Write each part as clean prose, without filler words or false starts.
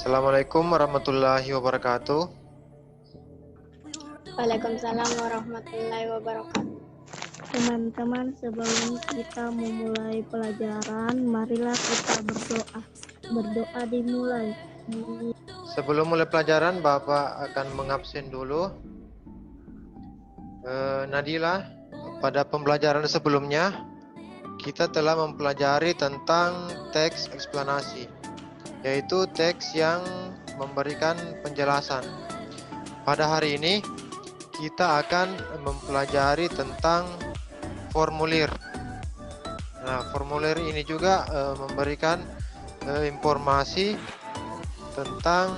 Assalamualaikum warahmatullahi wabarakatuh. Waalaikumsalam warahmatullahi wabarakatuh. Teman-teman, sebelum kita memulai pelajaran, marilah kita berdoa. Berdoa dimulai. Sebelum mulai pelajaran, Bapak akan mengabsen dulu. Nadila, pada pembelajaran sebelumnya, kita telah mempelajari tentang teks eksplanasi, yaitu teks yang memberikan penjelasan. Pada hari ini, kita akan mempelajari tentang formulir. Nah, formulir ini juga memberikan informasi tentang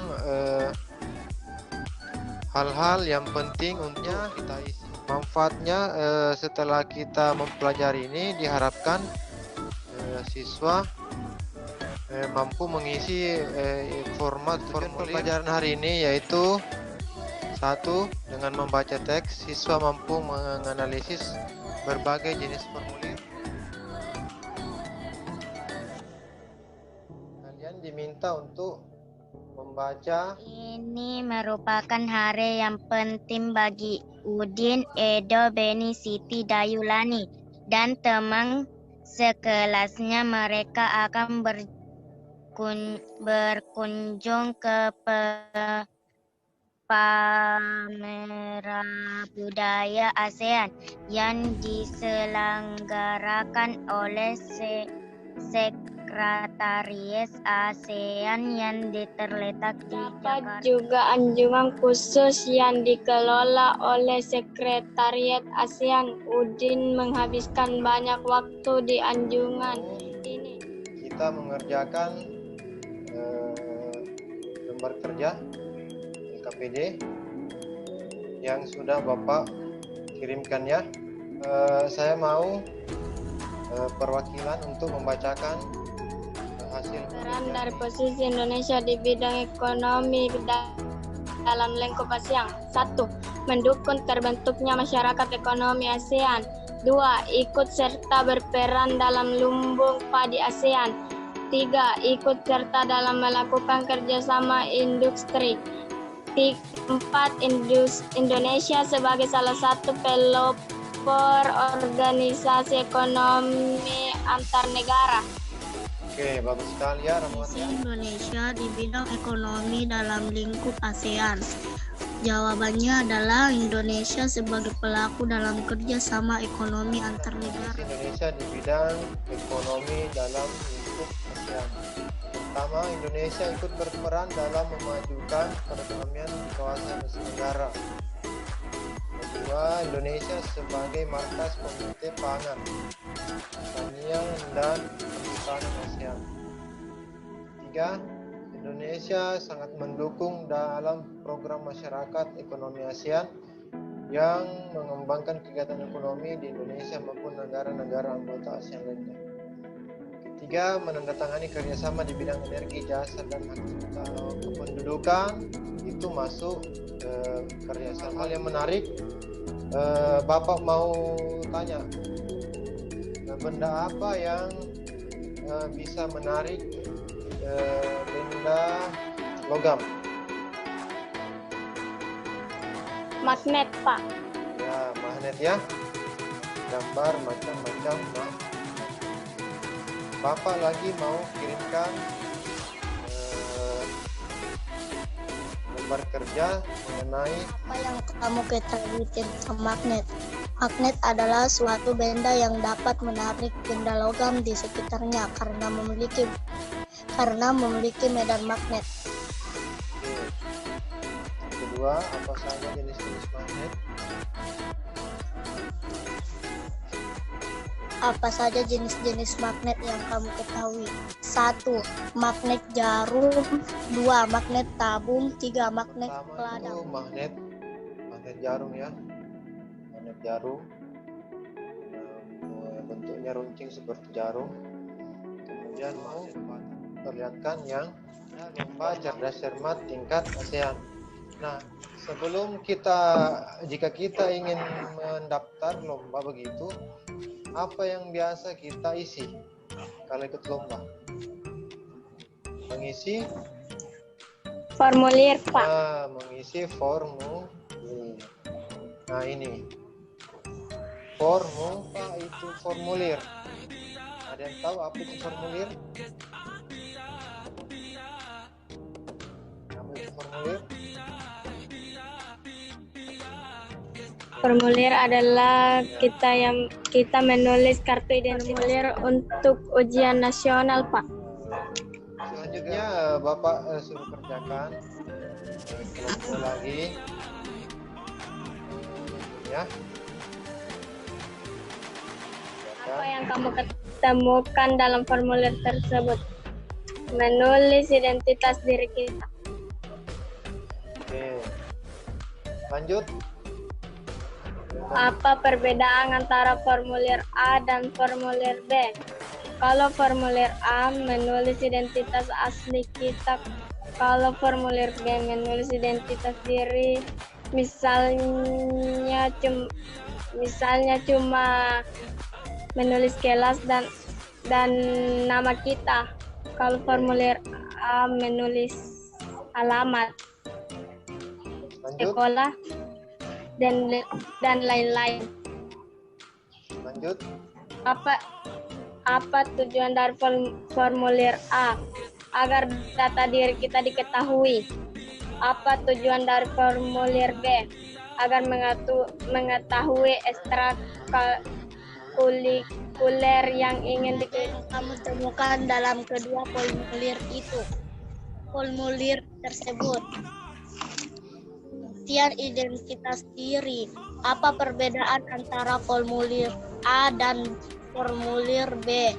hal-hal yang penting untuk kita isi. Manfaatnya setelah kita mempelajari ini diharapkan siswa mampu mengisi format pembelajaran hari ini, yaitu satu, dengan membaca teks, siswa mampu menganalisis berbagai jenis formulir. Kalian diminta untuk membaca. Ini merupakan hari yang penting bagi Udin, Edo, Beni, Siti, Dayulani, dan teman sekelasnya. Mereka akan berkunjung ke pameran budaya ASEAN yang diselenggarakan oleh Sekretariat ASEAN yang terletak di Jakarta. Juga anjungan khusus yang dikelola oleh Sekretariat ASEAN. Udin menghabiskan banyak waktu di anjungan ini. Kita mengerjakan lembar kerja LKPD yang sudah Bapak kirimkan ya. Saya mau perwakilan untuk membacakan hasil Peran dari posisi Indonesia di bidang ekonomi dalam lingkup ASEAN. 1. Mendukung terbentuknya masyarakat ekonomi ASEAN. 2. Ikut serta berperan dalam lumbung padi ASEAN. 3. Ikut serta dalam melakukan kerjasama industri. 4. Indonesia sebagai salah satu pelopor organisasi ekonomi antar negara. Oke, bagus sekali ya Posisi Rahmat. Indonesia di bidang ekonomi dalam lingkup ASEAN. Jawabannya adalah Indonesia sebagai pelaku dalam kerjasama ekonomi antar negara. Indonesia di bidang ekonomi dalam lingkup ASEAN. Pertama, Indonesia ikut berperan dalam memajukan perekonomian di kawasan Asia Tenggara. Kedua, Indonesia sebagai markas Komite Pangan, Pertanian dan Perhutanan ASEAN. Tiga, Indonesia sangat mendukung dalam program masyarakat ekonomi ASEAN yang mengembangkan kegiatan ekonomi di Indonesia maupun negara-negara anggota ASEAN lainnya. Ketiga, menandatangani kerjasama di bidang energi, jasa, dan hak cipta. Kependudukan itu masuk kerjasama. Hal yang menarik, Bapak mau tanya, benda apa yang bisa menarik benda logam? Magnet, Pak. Ya, magnet ya. Gambar macam-macam magnet. Bapak lagi mau kirimkan lembar kerja mengenai Apa yang kamu ketahui tentang magnet? Magnet adalah suatu benda yang dapat menarik benda logam di sekitarnya karena memiliki medan magnet. kedua, apa saja jenis-jenis magnet? Apa saja jenis-jenis magnet yang kamu ketahui? 1. Magnet jarum. 2. Magnet tabung. 3. Magnet Pertama peladang. itu magnet jarum ya. Magnet jarum. Bentuknya runcing seperti jarum. Kemudian mau perlihatkan yang lomba cerdas cermat tingkat ASEAN. Nah, sebelum jika kita ingin mendaftar lomba begitu, apa yang biasa kita isi kalau ikut lomba? Mengisi Formulir, Pak. Nah, mengisi formulir. Nah, ini. Apa itu formulir? Ada yang tahu apa itu formulir? Apa itu formulir? Formulir adalah kita menulis kartu identitas formulir untuk ujian nasional, Pak. Selanjutnya Bapak suruh kerjakan kelompok lagi. Ya. Apa yang kamu ketemukan dalam formulir tersebut? Menulis identitas diri kita. Oke. Lanjut. Apa perbedaan antara formulir A dan formulir B? Kalau formulir A menulis identitas asli kita, kalau formulir B menulis identitas diri, misalnya cuma menulis kelas dan nama kita. Kalau formulir A menulis alamat, Lanjut. sekolah, dan lain-lain. Lanjut. Apa tujuan dari formulir A? Agar data diri kita diketahui. Apa tujuan dari formulir B? Agar mengetahui ekstrakurikuler yang ingin Kamu temukan dalam kedua formulir itu. Formulir tersebut. Pembuktian identitas diri. Apa perbedaan antara formulir A dan formulir B?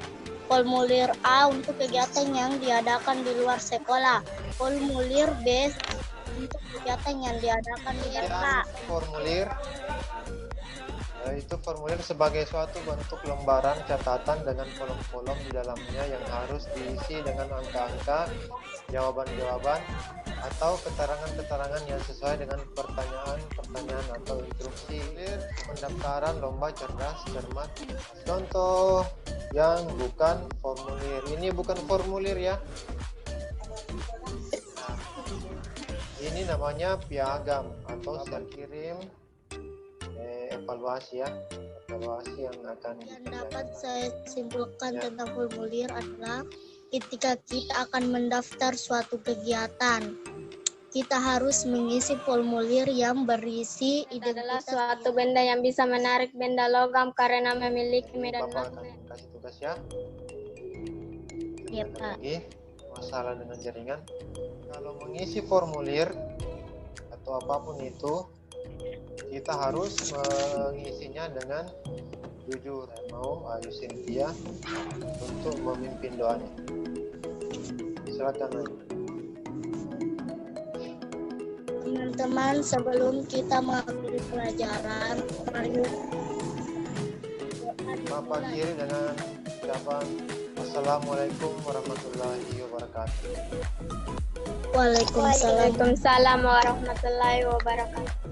Formulir A untuk kegiatan yang diadakan di luar sekolah. Formulir B untuk kegiatan yang diadakan di RK. Formulir itu formulir sebagai suatu bentuk lembaran catatan dengan kolom-kolom di dalamnya yang harus diisi dengan angka-angka, jawaban-jawaban, atau keterangan-keterangan yang sesuai dengan pertanyaan-pertanyaan atau instruksi. Pendaftaran lomba cerdas cermat. Contoh yang bukan formulir. Ini bukan formulir ya. Nah, ini namanya piagam atau surat kirim evaluasi yang akan Yang dapat saya simpulkan tentang formulir adalah ketika kita akan mendaftar suatu kegiatan, kita harus mengisi formulir yang berisi adalah identitas suatu benda yang bisa menarik benda logam karena memiliki medan Bapak akan magnet. kasih tugas ya. Ya, Ada Pak. lagi masalah dengan jaringan. Kalau mengisi formulir atau apapun itu, kita harus mengisinya dengan jujur. Saya mau Ayu Cynthia untuk memimpin doanya. Silakan Ayu. teman-teman. Sebelum kita mengambil pelajaran, mari Bapak kiri dengan ucapan Assalamualaikum warahmatullahi wabarakatuh. Waalaikumsalam. Waalaikumsalam warahmatullahi wabarakatuh.